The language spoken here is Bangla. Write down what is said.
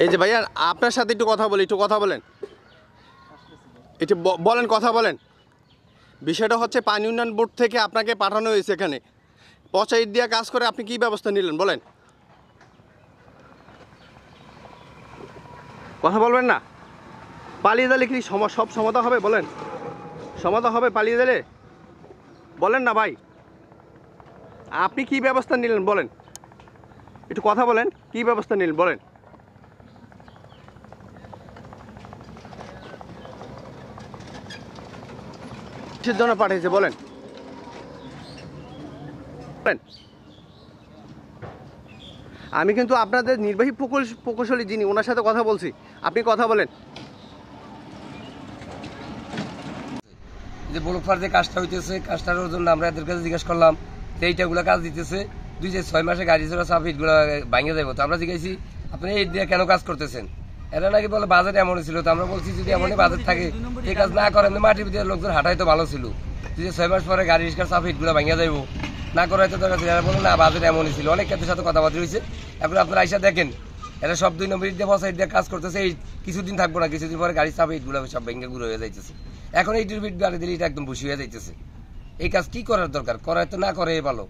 এই যে ভাইয়া আপনার সাথে একটু কথা বলি, একটু কথা বলেন, একটু বলেন, কথা বলেন। বিষয়টা হচ্ছে পানি উন্নয়ন বোর্ড থেকে আপনাকে পাঠানো হয়েছে এখানে, পচা ইট দিয়ে কাজ করে আপনি কি ব্যবস্থা নিলেন বলেন? কথা বলবেন না? পালিয়ে দিলে কি সব সমাধা হবে বলেন? সমাধা হবে পালিয়ে দিলে? বলেন না ভাই, আপনি কি ব্যবস্থা নিলেন বলেন? একটু কথা বলেন, কি ব্যবস্থা নিলেন বলেন? কিসের জন্য পাঠিয়েছে বলেন? বলেন। আমি কিন্তু আপনাদের নির্বাহী প্রকৌশলী যিনি, ওনার সাথে কথা বলছি, আপনি কথা বলেন। যে বলুকফার যে কাজটা হইতেছে, কাজটার জন্য আমরা এদের কাছে জিজ্ঞেস করলাম যে এইটাগুলো কাজ দিতেছে 2-6 মাসে গাড়ি চড়া চাপ ইটগুলো ভাঙে যাবো। তো আমরা জিজ্ঞাসি আপনি এই দিয়ে কেন কাজ করতেছেন? এরা নাকি বলে বাজেট এমনই ছিল। তো আমরা বলছি যদি এমনই বাজেট থাকে এই কাজ না করেন, মাটির ভিতরে লোকজন হাঁটাই তো ভালো ছিল, 2-6 মাস পরে গাড়ি রিক্সার চাপ ইটগুলো ভাঙে যাবো, না করাই তো দরকার ছিল। এরা বলে না বাজেট এমনই ছিল। অনেক ক্ষেত্রের সাথে কথাবার্তা হয়েছে। এখন আপনারা আইসা দেখেন এরা সব 2 নম্বর ইট দিয়ে বসা ইট দিয়ে কাজ করতেছে। এই কিছুদিন থাকবো না, কিছুদিন পরে গাড়ির চাপ ইটগুলো সব ভেঙে গুঁড়ো হয়ে যাইতেছে। এখন এই বিট গাড়ি দিলে এটা একদম বসে হয়ে যাইতেছে। এই কাজ কি করার দরকার? করায় তো না করে ভালো।